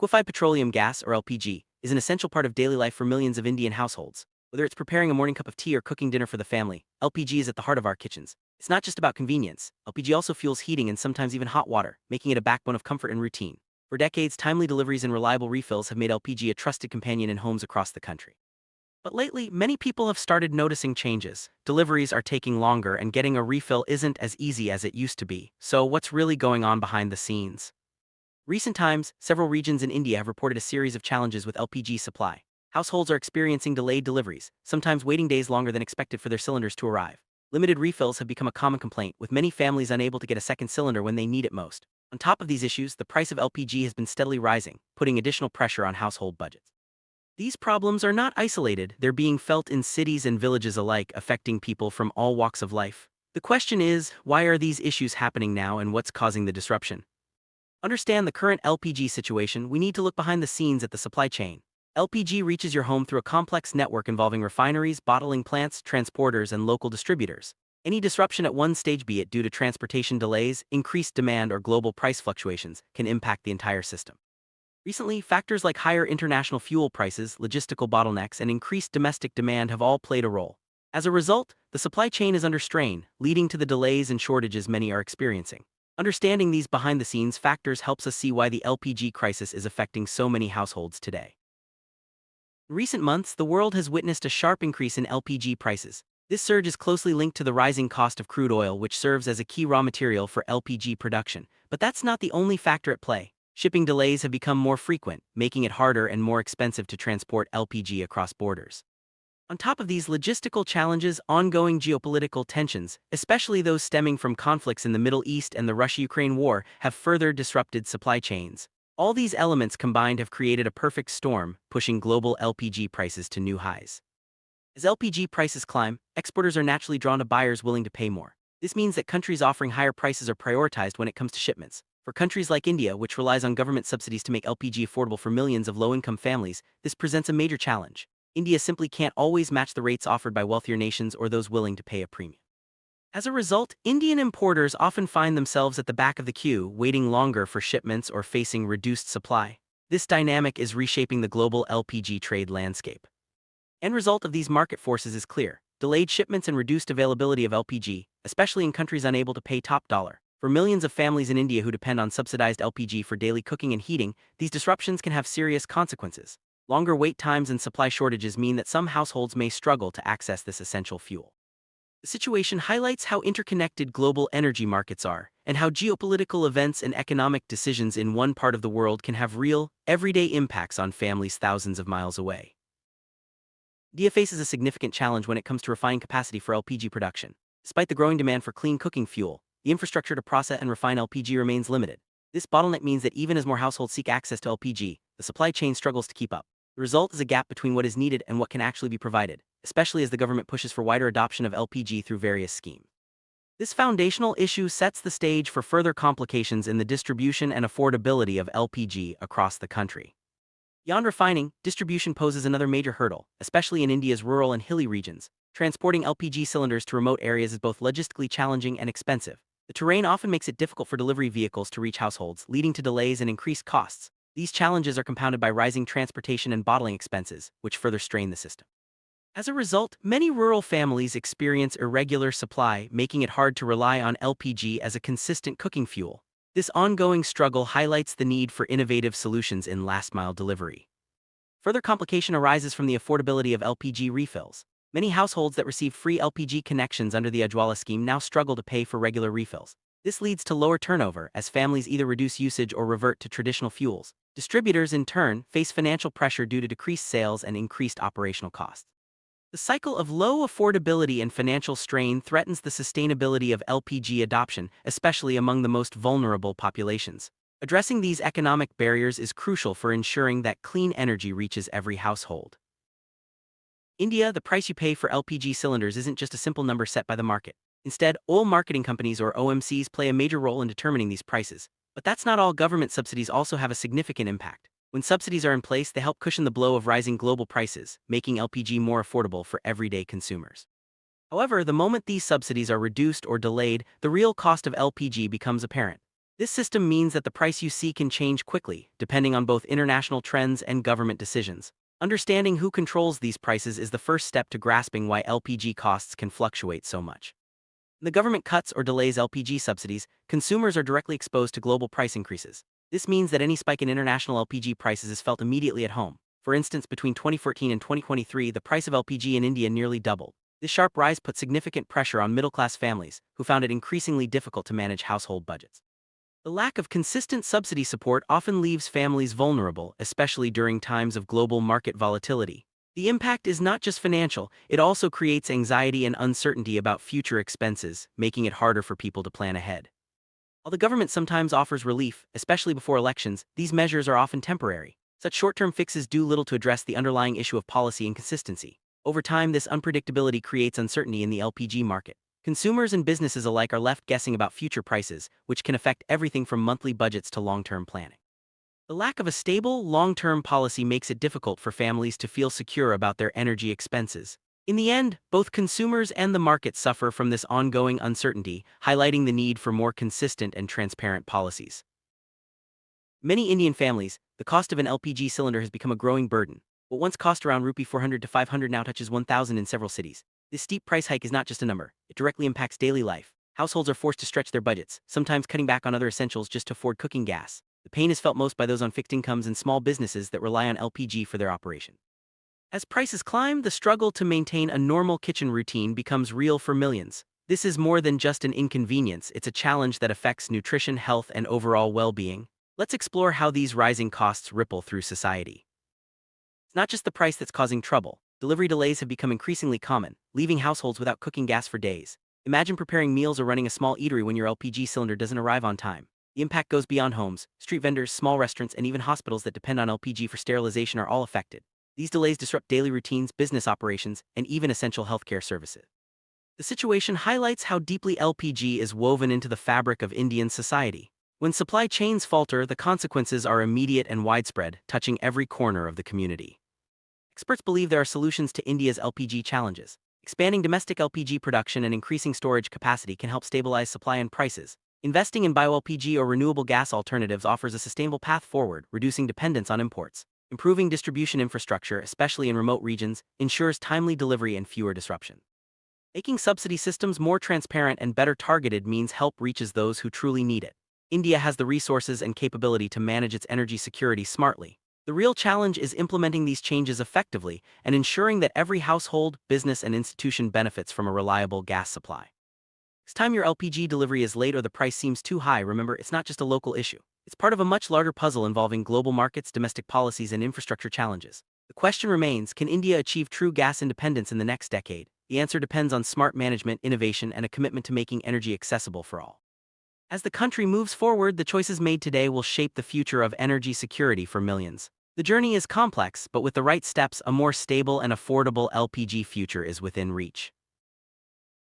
Liquefied petroleum gas, or LPG, is an essential part of daily life for millions of Indian households. Whether it's preparing a morning cup of tea or cooking dinner for the family, LPG is at the heart of our kitchens. It's not just about convenience. LPG also fuels heating and sometimes even hot water, making it a backbone of comfort and routine. For decades, timely deliveries and reliable refills have made LPG a trusted companion in homes across the country. But lately, many people have started noticing changes. Deliveries are taking longer and getting a refill isn't as easy as it used to be. So what's really going on behind the scenes? Recent times, several regions in India have reported a series of challenges with LPG supply. Households are experiencing delayed deliveries, sometimes waiting days longer than expected for their cylinders to arrive. Limited refills have become a common complaint, with many families unable to get a second cylinder when they need it most. On top of these issues, the price of LPG has been steadily rising, putting additional pressure on household budgets. These problems are not isolated, they're being felt in cities and villages alike, affecting people from all walks of life. The question is, why are these issues happening now and what's causing the disruption? Understand the current LPG situation, we need to look behind the scenes at the supply chain. LPG reaches your home through a complex network involving refineries, bottling plants, transporters, and local distributors. Any disruption at one stage, be it due to transportation delays, increased demand, or global price fluctuations, can impact the entire system. Recently, factors like higher international fuel prices, logistical bottlenecks, and increased domestic demand have all played a role. As a result, the supply chain is under strain, leading to the delays and shortages many are experiencing. Understanding these behind-the-scenes factors helps us see why the LPG crisis is affecting so many households today. In recent months, the world has witnessed a sharp increase in LPG prices. This surge is closely linked to the rising cost of crude oil, which serves as a key raw material for LPG production. But that's not the only factor at play. Shipping delays have become more frequent, making it harder and more expensive to transport LPG across borders. On top of these logistical challenges, ongoing geopolitical tensions, especially those stemming from conflicts in the Middle East and the Russia-Ukraine war, have further disrupted supply chains. All these elements combined have created a perfect storm, pushing global LPG prices to new highs. As LPG prices climb, exporters are naturally drawn to buyers willing to pay more. This means that countries offering higher prices are prioritized when it comes to shipments. For countries like India, which relies on government subsidies to make LPG affordable for millions of low-income families, this presents a major challenge. India simply can't always match the rates offered by wealthier nations or those willing to pay a premium. As a result, Indian importers often find themselves at the back of the queue, waiting longer for shipments or facing reduced supply. This dynamic is reshaping the global LPG trade landscape. End result of these market forces is clear: delayed shipments and reduced availability of LPG, especially in countries unable to pay top dollar. For millions of families in India who depend on subsidized LPG for daily cooking and heating, these disruptions can have serious consequences. Longer wait times and supply shortages mean that some households may struggle to access this essential fuel. The situation highlights how interconnected global energy markets are, and how geopolitical events and economic decisions in one part of the world can have real, everyday impacts on families thousands of miles away. India faces a significant challenge when it comes to refining capacity for LPG production. Despite the growing demand for clean cooking fuel, the infrastructure to process and refine LPG remains limited. This bottleneck means that even as more households seek access to LPG, the supply chain struggles to keep up. The result is a gap between what is needed and what can actually be provided, especially as the government pushes for wider adoption of LPG through various schemes. This foundational issue sets the stage for further complications in the distribution and affordability of LPG across the country. Beyond refining, distribution poses another major hurdle, especially in India's rural and hilly regions. Transporting LPG cylinders to remote areas is both logistically challenging and expensive. The terrain often makes it difficult for delivery vehicles to reach households, leading to delays and increased costs. These challenges are compounded by rising transportation and bottling expenses, which further strain the system. As a result, many rural families experience irregular supply, making it hard to rely on LPG as a consistent cooking fuel. This ongoing struggle highlights the need for innovative solutions in last-mile delivery. Further complication arises from the affordability of LPG refills. Many households that receive free LPG connections under the Ujjwala scheme now struggle to pay for regular refills. This leads to lower turnover as families either reduce usage or revert to traditional fuels. Distributors, in turn, face financial pressure due to decreased sales and increased operational costs. The cycle of low affordability and financial strain threatens the sustainability of LPG adoption, especially among the most vulnerable populations. Addressing these economic barriers is crucial for ensuring that clean energy reaches every household. India, the price you pay for LPG cylinders isn't just a simple number set by the market. Instead, oil marketing companies or OMCs play a major role in determining these prices. But that's not all. Government subsidies also have a significant impact. When subsidies are in place, they help cushion the blow of rising global prices, making LPG more affordable for everyday consumers. However, the moment these subsidies are reduced or delayed, the real cost of LPG becomes apparent. This system means that the price you see can change quickly, depending on both international trends and government decisions. Understanding who controls these prices is the first step to grasping why LPG costs can fluctuate so much. When the government cuts or delays LPG subsidies, consumers are directly exposed to global price increases. This means that any spike in international LPG prices is felt immediately at home. For instance, between 2014 and 2023, the price of LPG in India nearly doubled. This sharp rise put significant pressure on middle-class families, who found it increasingly difficult to manage household budgets. The lack of consistent subsidy support often leaves families vulnerable, especially during times of global market volatility. The impact is not just financial, it also creates anxiety and uncertainty about future expenses, making it harder for people to plan ahead. While the government sometimes offers relief, especially before elections, these measures are often temporary. Such short-term fixes do little to address the underlying issue of policy inconsistency. Over time, this unpredictability creates uncertainty in the LPG market. Consumers and businesses alike are left guessing about future prices, which can affect everything from monthly budgets to long-term planning. The lack of a stable, long-term policy makes it difficult for families to feel secure about their energy expenses. In the end, both consumers and the market suffer from this ongoing uncertainty, highlighting the need for more consistent and transparent policies. Many Indian families, the cost of an LPG cylinder has become a growing burden. What once cost around Rupee 400 to 500 now touches 1,000 in several cities. This steep price hike is not just a number, it directly impacts daily life. Households are forced to stretch their budgets, sometimes cutting back on other essentials just to afford cooking gas. The pain is felt most by those on fixed incomes and small businesses that rely on LPG for their operation. As prices climb, the struggle to maintain a normal kitchen routine becomes real for millions. This is more than just an inconvenience, it's a challenge that affects nutrition, health, and overall well-being. Let's explore how these rising costs ripple through society. It's not just the price that's causing trouble. Delivery delays have become increasingly common, leaving households without cooking gas for days. Imagine preparing meals or running a small eatery when your LPG cylinder doesn't arrive on time. The impact goes beyond homes. Street vendors, small restaurants, and even hospitals that depend on LPG for sterilization are all affected. These delays disrupt daily routines, business operations, and even essential healthcare services. The situation highlights how deeply LPG is woven into the fabric of Indian society. When supply chains falter, the consequences are immediate and widespread, touching every corner of the community. Experts believe there are solutions to India's LPG challenges. Expanding domestic LPG production and increasing storage capacity can help stabilize supply and prices. Investing in bioLPG or renewable gas alternatives offers a sustainable path forward, reducing dependence on imports. Improving distribution infrastructure, especially in remote regions, ensures timely delivery and fewer disruptions. Making subsidy systems more transparent and better targeted means help reaches those who truly need it. India has the resources and capability to manage its energy security smartly. The real challenge is implementing these changes effectively and ensuring that every household, business, and institution benefits from a reliable gas supply. Next time your LPG delivery is late or the price seems too high, remember it's not just a local issue. It's part of a much larger puzzle involving global markets, domestic policies, and infrastructure challenges. The question remains, can India achieve true gas independence in the next decade? The answer depends on smart management, innovation, and a commitment to making energy accessible for all. As the country moves forward, the choices made today will shape the future of energy security for millions. The journey is complex, but with the right steps, a more stable and affordable LPG future is within reach.